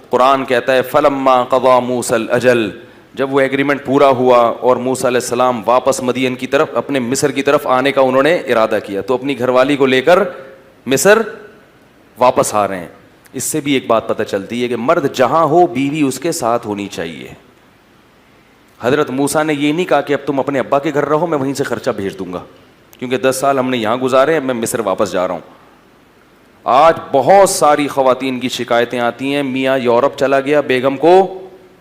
قرآن کہتا ہے فلما قضا موسیٰ الاجل، جب وہ ایگریمنٹ پورا ہوا اور موسیٰ علیہ السلام واپس مدین کی طرف اپنے مصر کی طرف آنے کا انہوں نے ارادہ کیا، تو اپنی گھر والی کو لے کر مصر واپس آ رہے ہیں. اس سے بھی ایک بات پتہ چلتی ہے کہ مرد جہاں ہو بیوی اس کے ساتھ ہونی چاہیے. حضرت موسیٰ نے یہ نہیں کہا کہ اب تم اپنے ابا کے گھر رہو، میں وہیں سے خرچہ بھیج دوں گا کیونکہ 10 سال ہم نے یہاں گزارے ہیں، میں مصر واپس جا رہا ہوں. آج بہت ساری خواتین کی شکایتیں آتی ہیں، میاں یورپ چلا گیا، بیگم کو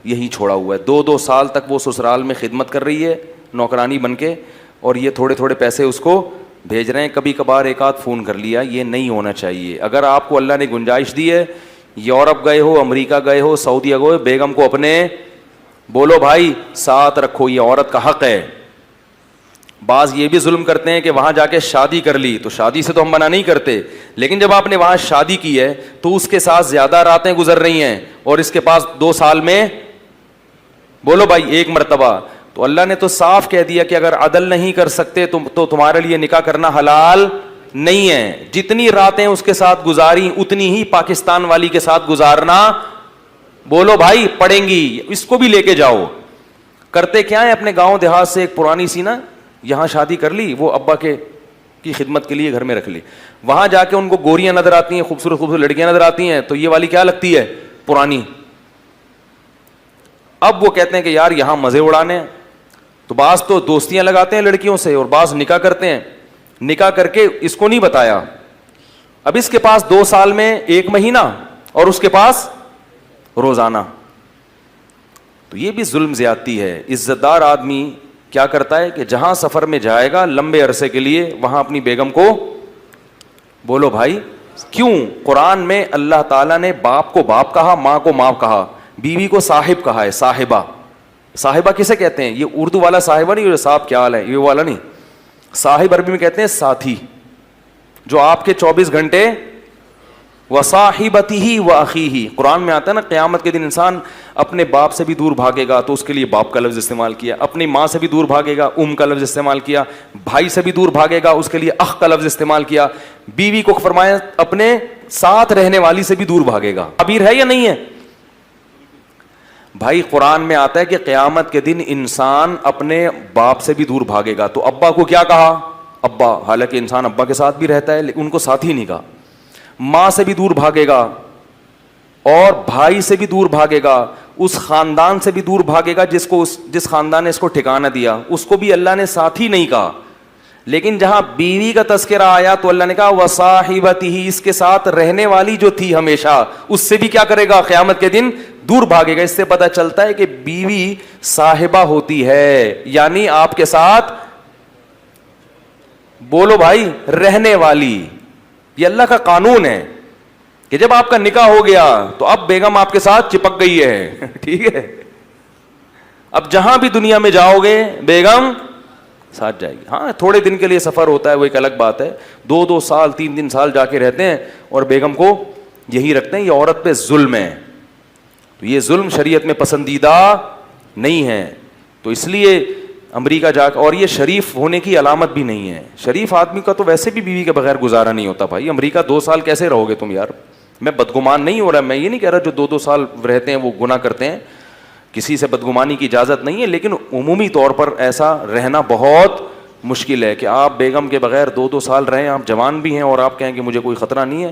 یہی چھوڑا ہوا ہے، 2 سال تک وہ سسرال میں خدمت کر رہی ہے نوکرانی بن کے، اور یہ تھوڑے تھوڑے پیسے اس کو بھیج رہے ہیں، کبھی کبھار ایک آدھ فون کر لیا. یہ نہیں ہونا چاہیے. اگر آپ کو اللہ نے گنجائش دی ہے، یورپ گئے ہو، امریکہ گئے ہو، سعودیہ گئے ہو، بیگم کو اپنے بولو بھائی ساتھ رکھو، یہ عورت کا حق ہے. بعض یہ بھی ظلم کرتے ہیں کہ وہاں جا کے شادی کر لی، تو شادی سے تو ہم منع نہیں کرتے، لیکن جب آپ نے وہاں شادی کی ہے تو اس کے ساتھ زیادہ راتیں گزر رہی ہیں اور اس کے پاس 2 سال میں بولو بھائی 1 مرتبہ، تو اللہ نے تو صاف کہہ دیا کہ اگر عدل نہیں کر سکتے تو تمہارے لیے نکاح کرنا حلال نہیں ہے. جتنی راتیں اس کے ساتھ گزاری اتنی ہی پاکستان والی کے ساتھ گزارنا بولو بھائی پڑیں گی. اس کو بھی لے کے جاؤ. کرتے کیا ہے، اپنے گاؤں دیہات سے ایک پرانی سی نا یہاں شادی کر لی، وہ ابا کی خدمت کے لیے گھر میں رکھ لی، وہاں جا کے ان کو گوریاں نظر آتی ہیں، خوبصورت خوبصورت لڑکیاں نظر آتی ہیں، تو یہ والی کیا لگتی ہے، پرانی. اب وہ کہتے ہیں کہ یار یہاں مزے اڑانے ہیں، تو بعض تو دوستیاں لگاتے ہیں لڑکیوں سے اور بعض نکاح کرتے ہیں. نکاح کر کے اس کو نہیں بتایا، اب اس کے پاس 2 سال میں 1 مہینہ اور اس کے پاس روزانہ. تو یہ بھی ظلم زیادتی ہے. عزت دار آدمی کیا کرتا ہے کہ جہاں سفر میں جائے گا لمبے عرصے کے لیے وہاں اپنی بیگم کو بولو بھائی. کیوں قرآن میں اللہ تعالیٰ نے باپ کو باپ کہا، ماں کو ماں کہا، بیوی کو صاحب کہا ہے، صاحبہ. صاحبہ کسے کہتے ہیں؟ یہ اردو والا صاحبہ نہیں، صاحب کیا حال ہے یہ والا نہیں. صاحب عربی میں کہتے ہیں ساتھی، جو آپ کے 24 گھنٹے وصاحبتہ واخیہ. قرآن میں آتا ہے نا قیامت کے دن انسان اپنے باپ سے بھی دور بھاگے گا، تو اس کے لیے باپ کا لفظ استعمال کیا. اپنی ماں سے بھی دور بھاگے گا، کا لفظ استعمال کیا. بھائی سے بھی دور بھاگے گا، اس کے لیے اخ کا لفظ استعمال کیا. بیوی کو فرمایا اپنے ساتھ رہنے والی سے بھی دور بھاگے گا. تعبیر ہے یا نہیں ہے بھائی؟ قرآن میں آتا ہے کہ قیامت کے دن انسان اپنے باپ سے بھی دور بھاگے گا. تو ابا کو کیا کہا؟ ابا، حالانکہ انسان ابا کے ساتھ بھی رہتا ہے لیکن ان کو ساتھ ہی نہیں کہا. ماں سے بھی دور بھاگے گا اور بھائی سے بھی دور بھاگے گا، اس خاندان سے بھی دور بھاگے گا جس خاندان نے اس کو ٹھکانہ دیا، اس کو بھی اللہ نے ساتھی نہیں کہا. لیکن جہاں بیوی کا تذکرہ آیا تو اللہ نے کہا وصاحبتہ، اس کے ساتھ رہنے والی جو تھی ہمیشہ، اس سے بھی کیا کرے گا؟ قیامت کے دن دور بھاگے گا. اس سے پتہ چلتا ہے کہ بیوی صاحبہ ہوتی ہے، یعنی آپ کے ساتھ بولو بھائی رہنے والی. یہ اللہ کا قانون ہے کہ جب آپ کا نکاح ہو گیا تو اب بیگم آپ کے ساتھ چپک گئی ہے. ٹھیک ہے، اب جہاں بھی دنیا میں جاؤ گے بیگم ساتھ جائے گی. ہاں تھوڑے دن کے لیے سفر ہوتا ہے، وہ ایک الگ بات ہے. 2 سال 3 سال جا کے رہتے ہیں اور بیگم کو یہی رکھتے ہیں. یہ عورت پہ ظلم ہے. تو یہ ظلم شریعت میں پسندیدہ نہیں ہے. تو اس لیے امریکہ جا کے، اور یہ شریف ہونے کی علامت بھی نہیں ہے. شریف آدمی کا تو ویسے بھی بیوی کے بغیر گزارا نہیں ہوتا بھائی. امریکہ 2 سال کیسے رہو گے تم یار؟ میں بدگمان نہیں ہو رہا، میں یہ نہیں کہہ رہا جو 2 سال رہتے ہیں وہ گناہ کرتے ہیں، کسی سے بدگمانی کی اجازت نہیں ہے، لیکن عمومی طور پر ایسا رہنا بہت مشکل ہے کہ آپ بیگم کے بغیر 2 سال رہیں. آپ جوان بھی ہیں اور آپ کہیں کہ مجھے کوئی خطرہ نہیں ہے.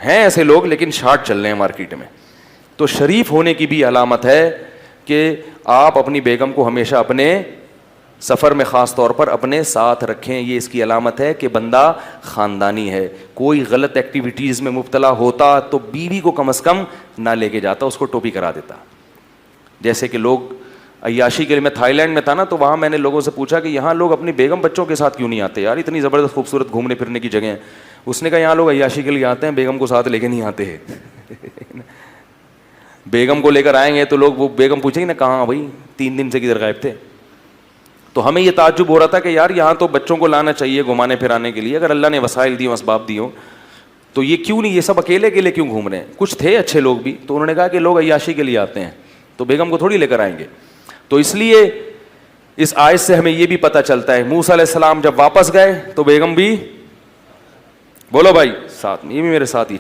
ہیں ایسے لوگ لیکن شارٹ چل رہے ہیں مارکیٹ میں. تو شریف ہونے کی بھی علامت ہے کہ آپ اپنی بیگم کو ہمیشہ اپنے سفر میں خاص طور پر اپنے ساتھ رکھیں. یہ اس کی علامت ہے کہ بندہ خاندانی ہے. کوئی غلط ایکٹیویٹیز میں مبتلا ہوتا تو بیوی کو کم از کم نہ لے کے جاتا، اس کو ٹوپی کرا دیتا. جیسے کہ لوگ عیاشی کے لیے، میں تھائی لینڈ میں تھا نا، تو وہاں میں نے لوگوں سے پوچھا کہ یہاں لوگ اپنی بیگم بچوں کے ساتھ کیوں نہیں آتے یار؟ اتنی زبردست خوبصورت گھومنے پھرنے کی جگہ ہیں. اس نے کہا یہاں لوگ عیاشی کے لیے آتے ہیں، بیگم کو ساتھ لے کے نہیں آتے ہیں. بیگم کو لے کر آئیں گے تو لوگ، وہ بیگم پوچھیں گے نا کہاں بھائی 3 دن سے کدھر غائب تھے. تو ہمیں یہ تعجب ہو رہا تھا کہ یار یہاں تو بچوں کو لانا چاہیے گھمانے پھرانے کے لیے، اگر اللہ نے وسائل دی، اسباب دی ہو تو یہ کیوں نہیں؟ یہ سب اکیلے اکیلے کیوں گھوم رہے ہیں؟ کچھ تھے اچھے لوگ بھی، تو انہوں نے کہا کہ لوگ عیاشی کے لیے آتے ہیں تو بیگم کو تھوڑی لے کر آئیں گے. تو اس لیے اس آیت سے ہمیں یہ بھی پتہ چلتا ہے موسیٰ علیہ السلام جب واپس گئے تو بیگم بھی بولو بھائی ساتھ میں، یہ بھی میرے ساتھ ہی